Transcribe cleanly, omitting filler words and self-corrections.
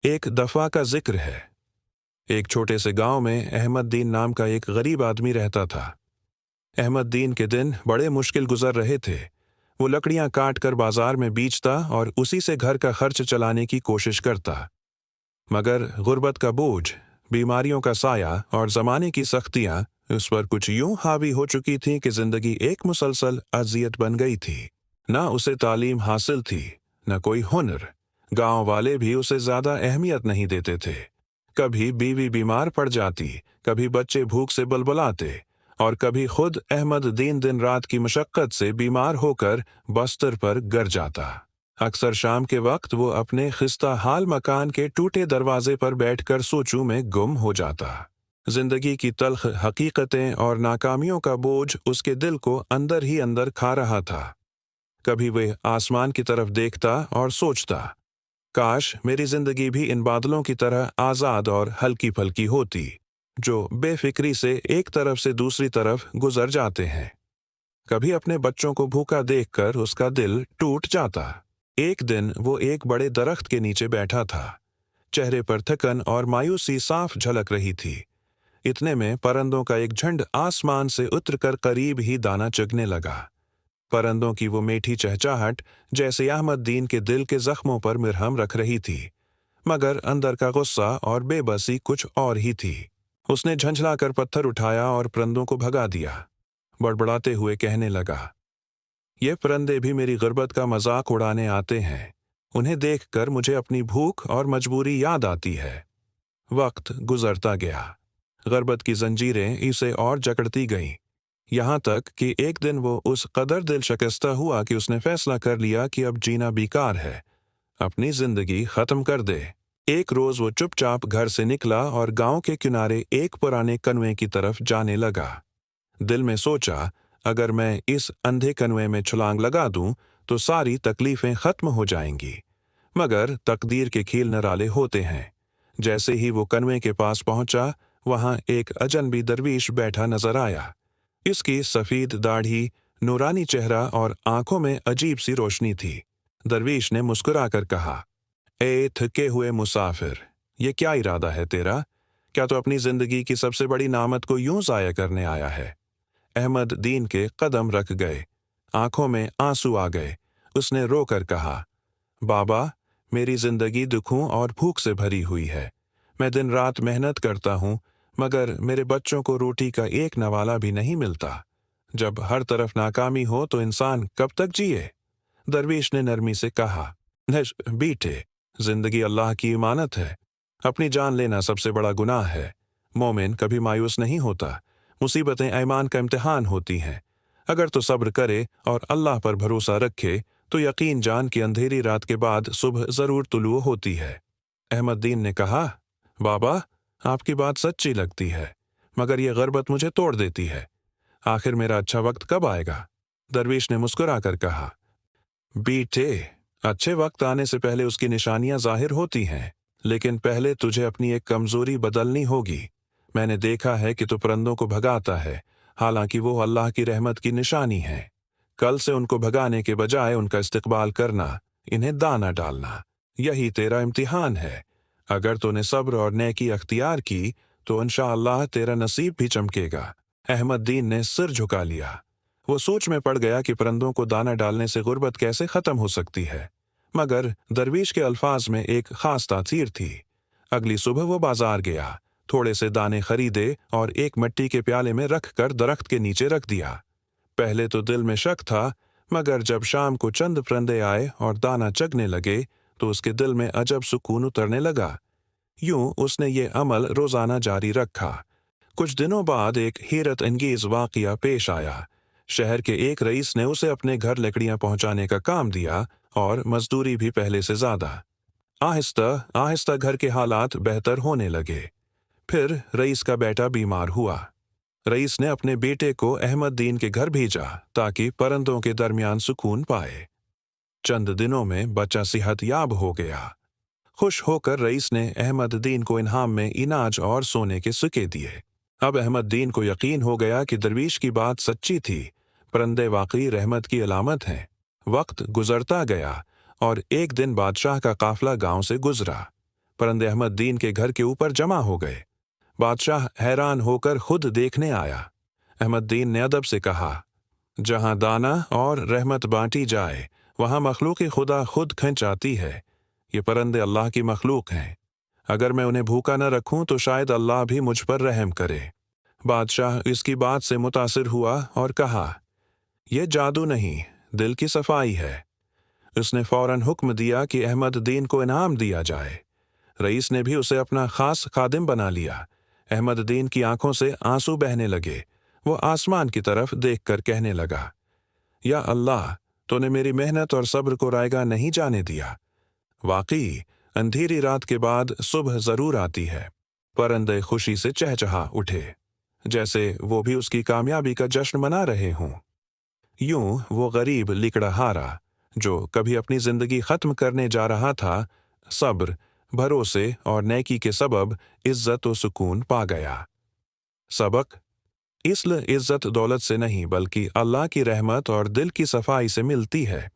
ایک دفعہ کا ذکر ہے۔ ایک چھوٹے سے گاؤں میں احمد دین نام کا ایک غریب آدمی رہتا تھا۔ احمد دین کے دن بڑے مشکل گزر رہے تھے۔ وہ لکڑیاں کاٹ کر بازار میں بیچتا اور اسی سے گھر کا خرچ چلانے کی کوشش کرتا، مگر غربت کا بوجھ، بیماریوں کا سایہ اور زمانے کی سختیاں اس پر کچھ یوں حاوی ہو چکی تھیں کہ زندگی ایک مسلسل اذیت بن گئی تھی۔ نہ اسے تعلیم حاصل تھی، نہ کوئی ہنر۔ گاؤں والے بھی اسے زیادہ اہمیت نہیں دیتے تھے۔ کبھی بیوی بیمار پڑ جاتی، کبھی بچے بھوک سے بلبلاتے، اور کبھی خود احمد دین دن رات کی مشقت سے بیمار ہو کر بستر پر گر جاتا۔ اکثر شام کے وقت وہ اپنے خستہ حال مکان کے ٹوٹے دروازے پر بیٹھ کر سوچوں میں گم ہو جاتا۔ زندگی کی تلخ حقیقتیں اور ناکامیوں کا بوجھ اس کے دل کو اندر ہی اندر کھا رہا تھا۔ کبھی وہ آسمان کی طرف دیکھتا اور سوچتا، کاش میری زندگی بھی ان بادلوں کی طرح آزاد اور ہلکی پھلکی ہوتی، جو بے فکری سے ایک طرف سے دوسری طرف گزر جاتے ہیں۔ کبھی اپنے بچوں کو بھوکا دیکھ کر اس کا دل ٹوٹ جاتا۔ ایک دن وہ ایک بڑے درخت کے نیچے بیٹھا تھا۔ چہرے پر تھکن اور مایوسی صاف جھلک رہی تھی۔ اتنے میں پرندوں کا ایک جھنڈ آسمان سے اتر کر قریب ہی دانہ چگنے لگا۔ پرندوں کی وہ میٹھی چہچاہٹ جیسے احمد دین کے دل کے زخموں پر مرہم رکھ رہی تھی، مگر اندر کا غصہ اور بے بسی کچھ اور ہی تھی۔ اس نے جھنجھلا کر پتھر اٹھایا اور پرندوں کو بھگا دیا۔ بڑبڑاتے ہوئے کہنے لگا، یہ پرندے بھی میری غربت کا مذاق اڑانے آتے ہیں۔ انہیں دیکھ کر مجھے اپنی بھوک اور مجبوری یاد آتی ہے۔ وقت گزرتا گیا۔ غربت کی زنجیریں اسے اور جکڑتی گئیں، یہاں تک کہ ایک دن وہ اس قدر دل شکستہ ہوا کہ اس نے فیصلہ کر لیا کہ اب جینا بیکار ہے، اپنی زندگی ختم کر دے۔ ایک روز وہ چپ چاپ گھر سے نکلا اور گاؤں کے کنارے ایک پرانے کنویں کی طرف جانے لگا۔ دل میں سوچا، اگر میں اس اندھے کنویں میں چھلانگ لگا دوں تو ساری تکلیفیں ختم ہو جائیں گی، مگر تقدیر کے کھیل نرالے ہوتے ہیں۔ جیسے ہی وہ کنویں کے پاس پہنچا، وہاں ایک اجنبی درویش بیٹھا نظر آیا۔ اس کی سفید داڑھی، نورانی چہرہ اور آنکھوں میں عجیب سی روشنی تھی۔ درویش نے مسکرا کر کہا، اے تھکے ہوئے مسافر، یہ کیا ارادہ ہے تیرا؟ کیا تو اپنی زندگی کی سب سے بڑی نعمت کو یوں ضائع کرنے آیا ہے؟ احمد دین کے قدم رک گئے، آنکھوں میں آنسو آ گئے۔ اس نے رو کر کہا، بابا، میری زندگی دکھوں اور بھوک سے بھری ہوئی ہے۔ میں دن رات محنت کرتا ہوں، مگر میرے بچوں کو روٹی کا ایک نوالہ بھی نہیں ملتا۔ جب ہر طرف ناکامی ہو تو انسان کب تک جیے؟ درویش نے نرمی سے کہا، بیٹے، زندگی اللہ کی امانت ہے۔ اپنی جان لینا سب سے بڑا گناہ ہے۔ مومن کبھی مایوس نہیں ہوتا۔ مصیبتیں ایمان کا امتحان ہوتی ہیں۔ اگر تو صبر کرے اور اللہ پر بھروسہ رکھے تو یقین جان کہ اندھیری رات کے بعد صبح ضرور طلوع ہوتی ہے۔ احمد دین نے کہا، بابا، آپ کی بات سچی لگتی ہے، مگر یہ غربت مجھے توڑ دیتی ہے۔ آخر میرا اچھا وقت کب آئے گا؟ درویش نے مسکرا کر کہا، بیٹے، اچھے وقت آنے سے پہلے اس کی نشانیاں ظاہر ہوتی ہیں، لیکن پہلے تجھے اپنی ایک کمزوری بدلنی ہوگی۔ میں نے دیکھا ہے کہ تو پرندوں کو بھگاتا ہے، حالانکہ وہ اللہ کی رحمت کی نشانی ہے۔ کل سے ان کو بھگانے کے بجائے ان کا استقبال کرنا، انہیں دانہ ڈالنا، یہی تیرا امتحان ہے۔ اگر تو نے صبر اور نیکی اختیار کی تو انشاءاللہ تیرا نصیب بھی چمکے گا۔ احمد دین نے سر جھکا لیا۔ وہ سوچ میں پڑ گیا کہ پرندوں کو دانہ ڈالنے سے غربت کیسے ختم ہو سکتی ہے، مگر درویش کے الفاظ میں ایک خاص تاثیر تھی۔ اگلی صبح وہ بازار گیا، تھوڑے سے دانے خریدے اور ایک مٹی کے پیالے میں رکھ کر درخت کے نیچے رکھ دیا۔ پہلے تو دل میں شک تھا، مگر جب شام کو چند پرندے آئے اور دانہ چگنے لگے تو اس کے دل میں عجب سکون اترنے لگا۔ یوں اس نے یہ عمل روزانہ جاری رکھا۔ کچھ دنوں بعد ایک حیرت انگیز واقعہ پیش آیا۔ شہر کے ایک رئیس نے اسے اپنے گھر لکڑیاں پہنچانے کا کام دیا اور مزدوری بھی پہلے سے زیادہ۔ آہستہ آہستہ گھر کے حالات بہتر ہونے لگے۔ پھر رئیس کا بیٹا بیمار ہوا۔ رئیس نے اپنے بیٹے کو احمد دین کے گھر بھیجا تاکہ پرندوں کے درمیان سکون پائے۔ چند دنوں میں بچہ صحت یاب ہو گیا۔ خوش ہو کر رئیس نے احمد دین کو انعام میں اناج اور سونے کے سکے دیے۔ اب احمد دین کو یقین ہو گیا کہ درویش کی بات سچی تھی، پرندے واقعی رحمت کی علامت ہیں۔ وقت گزرتا گیا اور ایک دن بادشاہ کا قافلہ گاؤں سے گزرا۔ پرندے احمد دین کے گھر کے اوپر جمع ہو گئے۔ بادشاہ حیران ہو کر خود دیکھنے آیا۔ احمد دین نے ادب سے کہا، جہاں دانا اور رحمت بانٹی جائے وہاں مخلوق خدا خود کھنچ آتی ہے۔ یہ پرندے اللہ کی مخلوق ہیں، اگر میں انہیں بھوکا نہ رکھوں تو شاید اللہ بھی مجھ پر رحم کرے۔ بادشاہ اس کی بات سے متاثر ہوا اور کہا، یہ جادو نہیں، دل کی صفائی ہے۔ اس نے فوراً حکم دیا کہ احمد دین کو انعام دیا جائے۔ رئیس نے بھی اسے اپنا خاص خادم بنا لیا۔ احمد دین کی آنکھوں سے آنسو بہنے لگے۔ وہ آسمان کی طرف دیکھ کر کہنے لگا، یا اللہ، تو نے میری محنت اور صبر کو رائیگاں نہیں جانے دیا۔ واقعی اندھیری رات کے بعد صبح ضرور آتی ہے۔ پرندے خوشی سے چہچہا اٹھے، جیسے وہ بھی اس کی کامیابی کا جشن منا رہے ہوں۔ یوں وہ غریب لکڑا ہارا جو کبھی اپنی زندگی ختم کرنے جا رہا تھا، صبر، بھروسے اور نیکی کے سبب عزت و سکون پا گیا۔ سبق: اصل عزت دولت سے نہیں بلکہ اللہ کی رحمت اور دل کی صفائی سے ملتی ہے۔